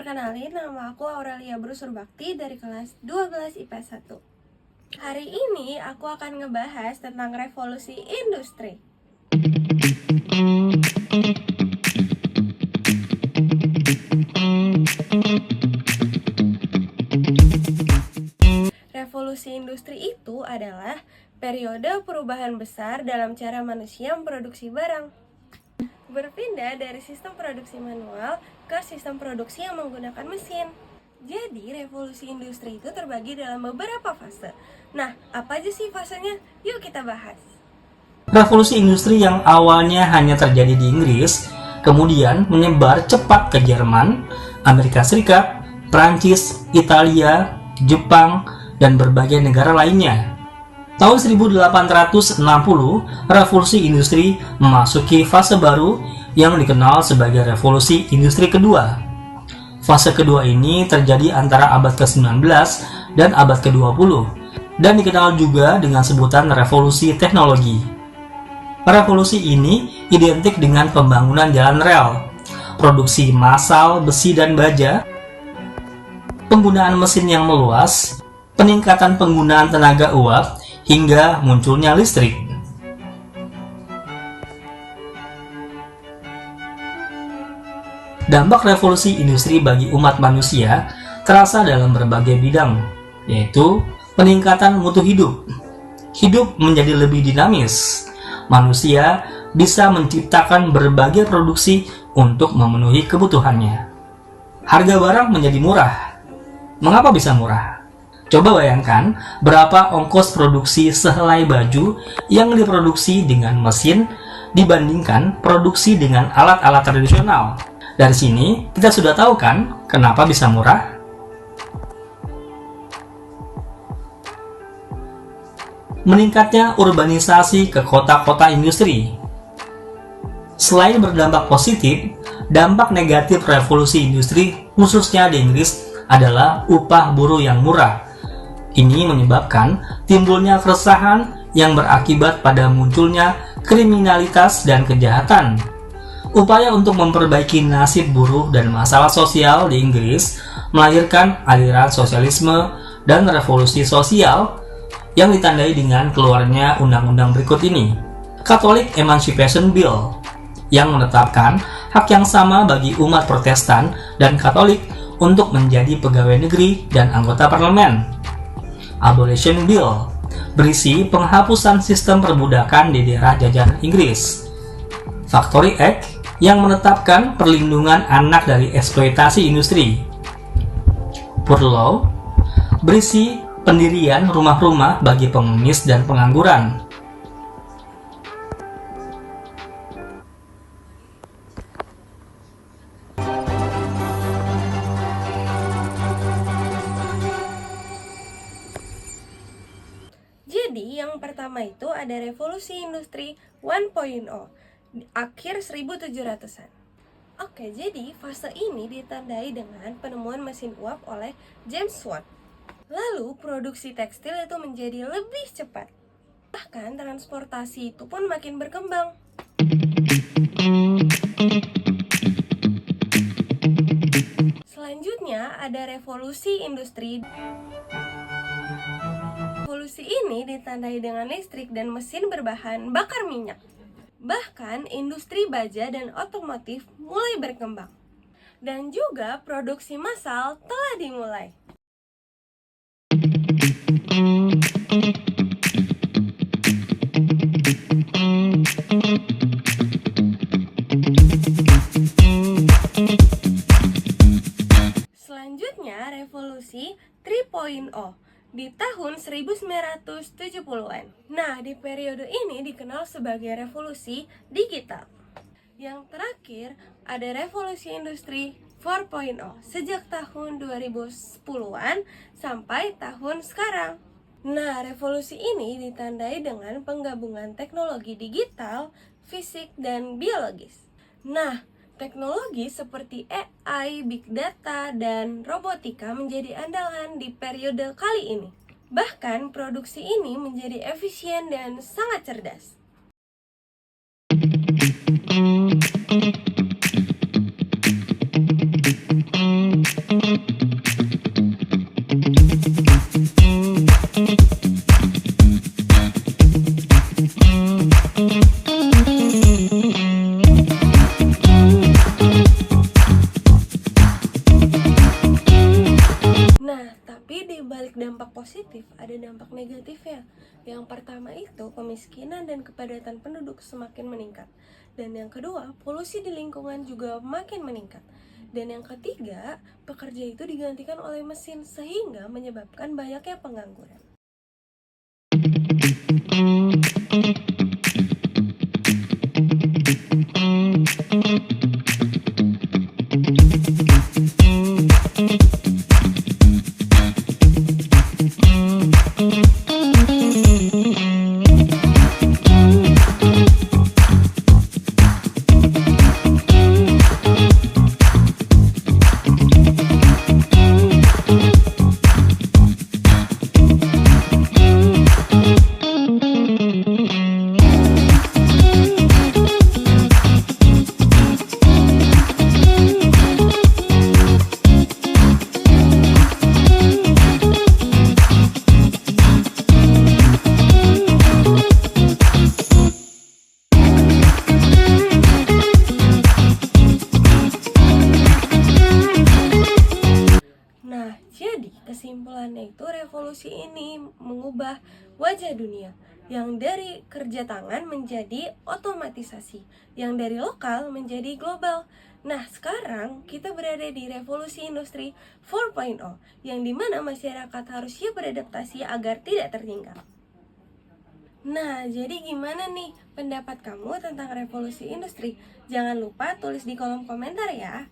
Kenalin, nama aku Aurelia Brusurbakti dari kelas 12 IPS 1. Hari ini aku akan ngebahas tentang revolusi industri. Revolusi industri itu adalah periode perubahan besar dalam cara manusia memproduksi barang. Berpindah dari sistem produksi manual ke sistem produksi yang menggunakan mesin. Jadi, revolusi industri itu terbagi dalam beberapa fase. Nah, apa aja sih fasenya? Yuk kita bahas. Revolusi industri yang awalnya hanya terjadi di Inggris, kemudian menyebar cepat ke Jerman, Amerika Serikat, Prancis, Italia, Jepang, dan berbagai negara lainnya. Tahun 1860, revolusi industri memasuki fase baru yang dikenal sebagai revolusi industri kedua. Fase kedua ini terjadi antara abad ke-19 dan abad ke-20 dan dikenal juga dengan sebutan revolusi teknologi. Revolusi ini identik dengan pembangunan jalan rel, produksi massal besi dan baja, penggunaan mesin yang meluas, peningkatan penggunaan tenaga uap, hingga munculnya listrik. Dampak revolusi industri bagi umat manusia terasa dalam berbagai bidang, yaitu peningkatan mutu hidup. Hidup menjadi lebih dinamis. Manusia bisa menciptakan berbagai produksi untuk memenuhi kebutuhannya. Harga barang menjadi murah. Mengapa bisa murah? Coba bayangkan berapa ongkos produksi sehelai baju yang diproduksi dengan mesin dibandingkan produksi dengan alat-alat tradisional. Dari sini kita sudah tahu kan kenapa bisa murah? Meningkatnya urbanisasi ke kota-kota industri. Selain berdampak positif, dampak negatif revolusi industri khususnya di Inggris adalah upah buruh yang murah. Ini menyebabkan timbulnya keresahan yang berakibat pada munculnya kriminalitas dan kejahatan. Upaya untuk memperbaiki nasib buruh dan masalah sosial di Inggris melahirkan aliran sosialisme dan revolusi sosial yang ditandai dengan keluarnya undang-undang berikut ini. Catholic Emancipation Bill yang menetapkan hak yang sama bagi umat Protestan dan Katolik untuk menjadi pegawai negeri dan anggota parlemen. Abolition Bill berisi penghapusan sistem perbudakan di daerah jajahan Inggris. Factory Act yang menetapkan perlindungan anak dari eksploitasi industri. Poor Law berisi pendirian rumah-rumah bagi pengemis dan pengangguran. Jadi, yang pertama itu ada revolusi industri 1.0, akhir 1700-an. Oke, jadi fase ini ditandai dengan penemuan mesin uap oleh James Watt. Lalu, produksi tekstil itu menjadi lebih cepat. Bahkan, transportasi itu pun makin berkembang. Selanjutnya, ada revolusi industri. Revolusi ini ditandai dengan listrik dan mesin berbahan bakar minyak. Bahkan industri baja dan otomotif mulai berkembang. Dan juga produksi massal telah dimulai. Selanjutnya, revolusi 3.0 di tahun 1970-an. Nah, di periode ini dikenal sebagai revolusi digital. Yang terakhir, ada revolusi industri 4.0 sejak tahun 2010-an sampai tahun sekarang. Nah, revolusi ini ditandai dengan penggabungan teknologi digital, fisik, dan biologis. Nah, teknologi seperti AI, Big Data, dan robotika menjadi andalan di periode kali ini. Bahkan, produksi ini menjadi efisien dan sangat cerdas. positif, ada dampak negatifnya. Yang pertama itu kemiskinan dan kepadatan penduduk semakin meningkat. Dan yang kedua, polusi di lingkungan juga makin meningkat. Dan yang ketiga, pekerja itu digantikan oleh mesin sehingga menyebabkan banyaknya pengangguran. Nah, jadi kesimpulannya itu revolusi ini mengubah wajah dunia yang dari kerja tangan menjadi otomatisasi, yang dari lokal menjadi global. Nah, sekarang kita berada di revolusi industri 4.0 yang dimana masyarakat harus siap beradaptasi agar tidak tertinggal. Nah, jadi gimana nih pendapat kamu tentang revolusi industri? Jangan lupa tulis di kolom komentar ya.